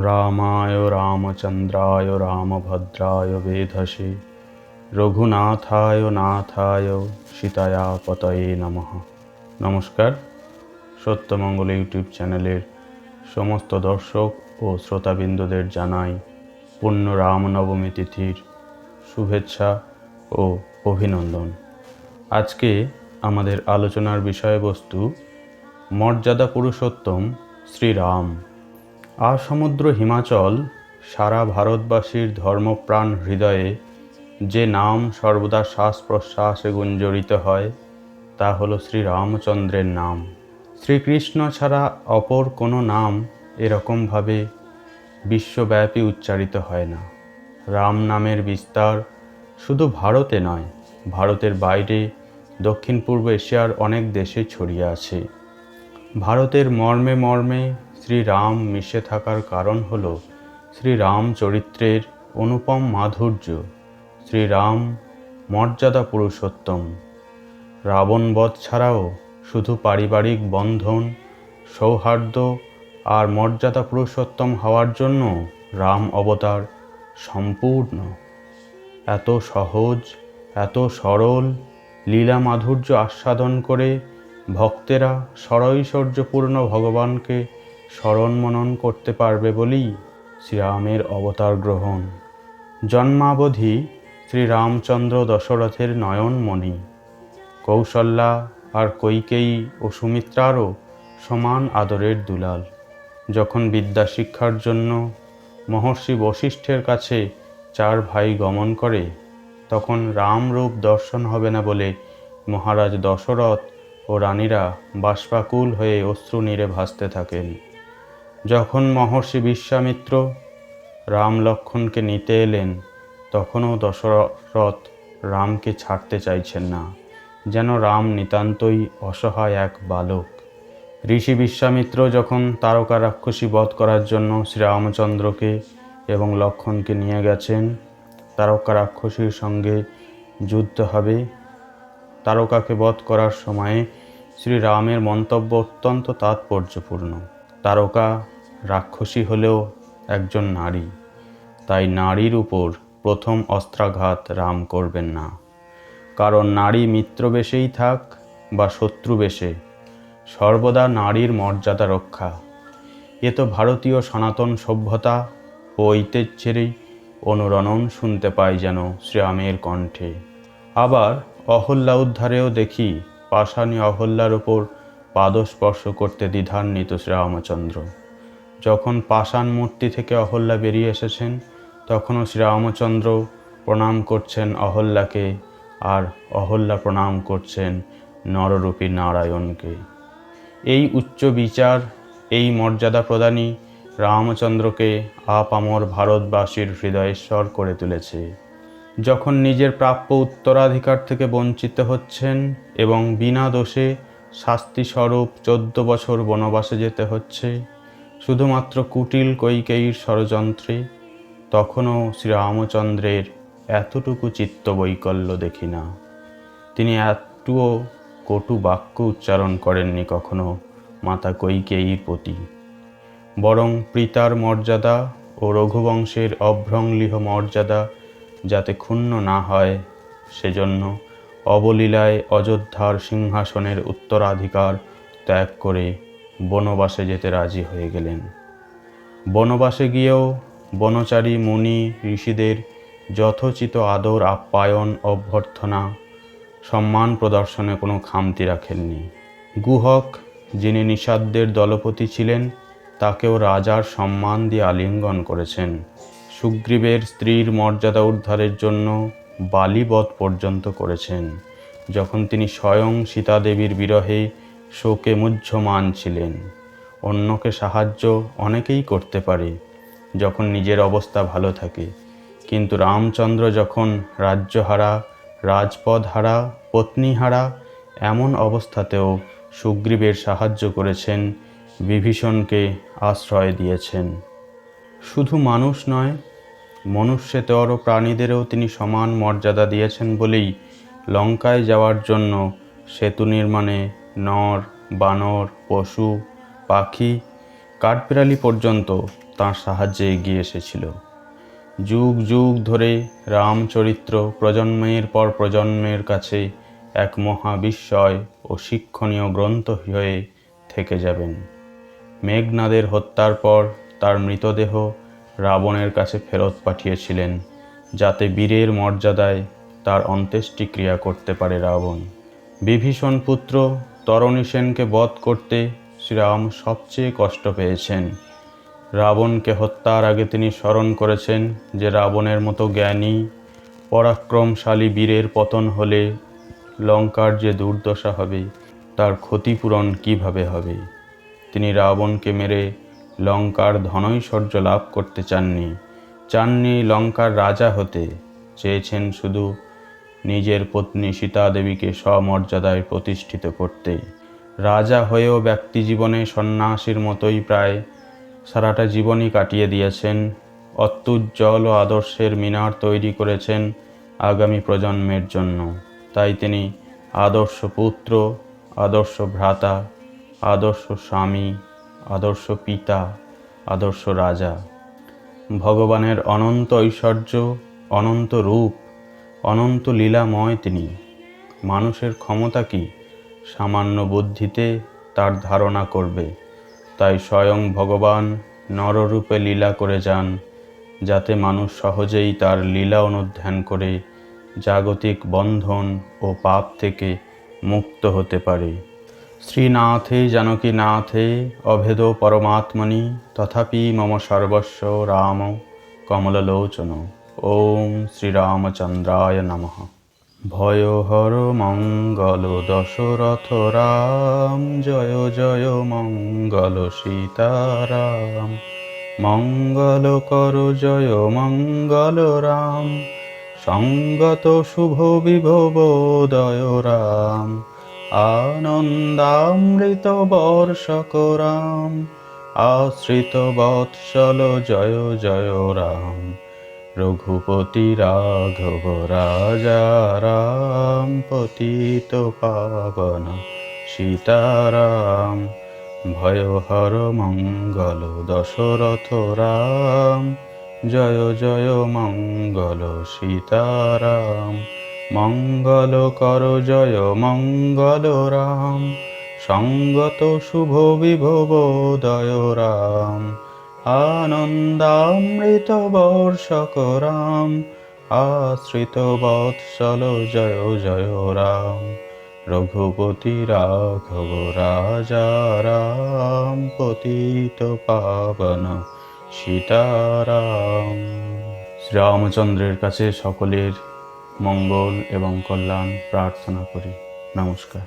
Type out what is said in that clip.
রামায় রামচন্দ্রায় রামভদ্রায় বেধসে রঘুনাথায় নাথায় সীতায়া পতয়ে নমঃ। নমস্কার, সত্যমঙ্গল ইউটিউব চ্যানেলের সমস্ত দর্শক ও শ্রোতাবৃন্দদের জানাই পূর্ণ রামনবমী তিথির শুভেচ্ছা ও অভিনন্দন। আজকে আমাদের আলোচনার বিষয়বস্তু মর্যাদা পুরুষোত্তম শ্রীরাম। আসমুদ্র হিমাচল সারা ভারতবাসীর ধর্মপ্রাণ হৃদয়ে যে নাম সর্বদা শ্বাস প্রশ্বাসে গুঞ্জরিত হয় তা হলো শ্রীরামচন্দ্রের নাম। শ্রীকৃষ্ণ ছাড়া অপর কোনো নাম এরকমভাবে বিশ্বব্যাপী উচ্চারিত হয় না। রাম নামের বিস্তার শুধু ভারতে নয়, ভারতের বাইরে দক্ষিণ পূর্ব এশিয়ার অনেক দেশে ছড়িয়ে আছে। ভারতের মর্মে মর্মে শ্রীরাম মিশে থাকার কারণ হল শ্রীরাম চরিত্রের অনুপম মাধুর্য। শ্রীরাম মর্যাদা পুরুষোত্তম। রাবণবধ ছাড়াও শুধু পারিবারিক বন্ধন, সৌহার্দ্য আর মর্যাদা পুরুষোত্তম হওয়ার জন্য রাম অবতার সম্পূর্ণ। এত সহজ, এত সরল লীলা মাধুর্য আস্বাদন করে ভক্তেরা সরৈশ্বর্যপূর্ণ ভগবানকে স্মরণ মনন করতে পারবে বলেই শ্রীরামের অবতার গ্রহণ। জন্মাবধি শ্রীরামচন্দ্র দশরথের নয়নমণি। কৌশল্যা আর কৈকেয়ী ও সুমিত্রারও সমান আদরের দুলাল। যখন বিদ্যা শিক্ষার জন্য মহর্ষি বশিষ্ঠের কাছে চার ভাই গমন করে, তখন রামরূপ দর্শন হবে না বলে মহারাজ দশরথ ও রানীরা বাষ্পাকুল হয়ে অশ্রু নীরে ভাসতে থাকেন। যখন মহর্ষি বিশ্বামিত্র রাম লক্ষ্মণকে নিতে এলেন, তখনও দশরথ রামকে ছাড়তে চাইছেন না, যেন রাম নিতান্তই অসহায় এক বালক। ঋষি বিশ্বামিত্র যখন তারকা রাক্ষসী বধ করার জন্য শ্রীরামচন্দ্রকে এবং লক্ষ্মণকে নিয়ে গেছেন, তারকা রাক্ষসীর সঙ্গে যুদ্ধ হবে, তারকাকে বধ করার সময়ে শ্রীরামের মন্তব্য অত্যন্ত তাৎপর্যপূর্ণ। তারকা রাক্ষসী হলেও একজন নারী, তাই নারীর উপর প্রথম অস্ত্রাঘাত রাম করবেন না। কারণ নারী মিত্রবেশেই থাক বা শত্রুবেশে, সর্বদা নারীর মর্যাদা রক্ষা। এ তো ভারতীয় সনাতন সভ্যতা ও ঐতিহ্যেরই অনুরণন শুনতে পাই যেন শ্রীরামের কণ্ঠে। আবার অহল্যা উদ্ধারেও দেখি পাষাণী অহল্যার ওপর পাদস্পর্শ করতে দ্বিধান্বিত শ্রীরামচন্দ্র। যখন পাষাণ মূর্তি থেকে অহল্যা বেরিয়ে এসেছেন, তখনও শ্রীরামচন্দ্র প্রণাম করছেন অহল্যাকে, আর অহল্যা প্রণাম করছেন নররূপী নারায়ণকে। এই উচ্চ বিচার, এই মর্যাদা প্রদানই রামচন্দ্রকে আপামর ভারতবাসীর হৃদয়েশ্বর করে তুলেছে। যখন নিজের প্রাপ্য উত্তরাধিকার থেকে বঞ্চিত হচ্ছেন এবং বিনা দোষে শাস্তিস্বরূপ 14 বছর বনবাসে যেতে হচ্ছে শুধুমাত্র কুটিল কৈকেয়ীর ষড়যন্ত্রে, তখনও শ্রীরামচন্দ্রের এতটুকু চিত্তবৈকল্য দেখি না। তিনি একটুও কটু বাক্য উচ্চারণ করেননি কখনো মাতা কৈকেয়ীর প্রতি, বরং পিতার মর্যাদা ও রঘুবংশের অভ্রংলিহ মর্যাদা যাতে ক্ষুণ্ণ না হয়, সেজন্য অবলীলায় অযোধ্যার সিংহাসনের উত্তরাধিকার ত্যাগ করে বনবাসে যেতে রাজি হয়ে গেলেন। বনবাসে গিয়েও বনচারী মুনি ঋষিদের যথোচিত আদর আপ্যায়ন, অভ্যর্থনা, সম্মান প্রদর্শনে কোনো খামতি রাখেননি। গুহক, যিনি নিষাদদের দলপতি ছিলেন, তাকেও রাজার সম্মান দিয়ে আলিঙ্গন করেছেন। সুগ্রীবের স্ত্রীর মর্যাদা উদ্ধারের জন্য বালিবধ পর্যন্ত করেছেন, যখন তিনি স্বয়ং সীতাদেবীর বিরহে শোকে মুহ্যমান ছিলেন। অন্যকে সাহায্য অনেকেই করতে পারে যখন নিজের অবস্থা ভালো থাকে, কিন্তু রামচন্দ্র যখন রাজ্যহারা, রাজপদহারা, পত্নীহারা, এমন অবস্থাতেও সুগ্রীবের সাহায্য করেছেন, বিভীষণকে আশ্রয় দিয়েছেন। শুধু মানুষ নয়, মনুষ্যেতর প্রাণীদেরও তিনি সমান মর্যাদা দিয়েছেন বলেই লঙ্কায় যাওয়ার জন্য সেতু নির্মাণে নর, বানর, পশু, পাখি, কাঠবিড়ালি পর্যন্ত তাঁর সাহায্যে এগিয়ে এসেছিল। যুগ যুগ ধরে রামচরিত্র প্রজন্মের পর প্রজন্মের কাছে এক মহাবিস্ময় ও শিক্ষণীয় গ্রন্থ হয়ে থেকে যাবেন। মেঘনাদের হত্যার পর তার মৃতদেহ রাবণের কাছে ফেরত পাঠিয়েছিলেন, যাতে বীরের মর্যাদায় তার অন্ত্যেষ্টিক্রিয়া করতে পারে রাবণ। বিভীষণ পুত্র তরণী সেনকে বধ করতে শ্রীরাম সবচেয়ে কষ্ট পেয়েছেন। রাবণকে হত্যার আগে তিনি স্মরণ করেছেন যে রাবণের মতো জ্ঞানী পরাক্রমশালী বীরের পতন হলে লঙ্কার যে দুর্দশা হবে, তার ক্ষতিপূরণ কিভাবে হবে। তিনি রাবণকে মেরে লঙ্কার ধনৈশ্বর্য লাভ করতে চাননি লঙ্কার রাজা হতে, চেয়েছেন শুধু নিজের পত্নী সীতা দেবীকে সমর্যাদায় প্রতিষ্ঠিত করতে। রাজা হয়েও ব্যক্তি জীবনে সন্ন্যাসীর মতোই প্রায় সারাটা জীবনই কাটিয়ে দিয়েছেন। অত্যুজ্জ্বল ও আদর্শের মিনার তৈরি করেছেন আগামী প্রজন্মের জন্য। তাই তিনি আদর্শ পুত্র, আদর্শ ভ্রাতা, আদর্শ স্বামী, আদর্শ পিতা, আদর্শ রাজা। ভগবানের অনন্ত ঐশ্বর্য, অনন্ত রূপ, অনন্ত লীলাময় তিনি। মানুষের ক্ষমতা কি সামান্য বুদ্ধিতে তার ধারণা করবে? তাই স্বয়ং ভগবান নররূপে লীলা করে যান, যাতে মানুষ সহজেই তার লীলা অনুধ্যান করে জাগতিক বন্ধন ও পাপ থেকে মুক্ত হতে পারে। শ্রীনাথে জানকীনাথে অভেদ পরমাত্মনি তথাপি মম সর্বস্ব রাম কমললোচন। ওম শ্রীরামচন্দ্রায় নমঃ। ভয়হর মঙ্গল দশরথ রাম, জয় জয় মঙ্গল সীতারাম। মঙ্গল কর জয় মঙ্গল রাম, সঙ্গত শুভ বিভব উদয় রাম। আনন্দামৃত বর্ষক রাম, আশ্রিত বৎসল জয় জয় রাম। রঘুপতি রাঘব রাজা রাম, পতিত পাবন সীতারাম। ভয়হর মঙ্গল দশরথ রাম, জয় জয় মঙ্গল সীতারাম। মঙ্গল কর জয় মঙ্গল রাম, সঙ্গত শুভ বিভব উদয় রাম। আনন্দামৃত বর্ষক রাম, আশ্রিত বৎসল জয় জয় রাম। রঘুপতি রাঘব রাজা রাম, পতিত পাবন সীতারাম। শ্রীরামচন্দ্রের কাছে সকলের মঙ্গল এবং কল্যাণ প্রার্থনা করি। নমস্কার।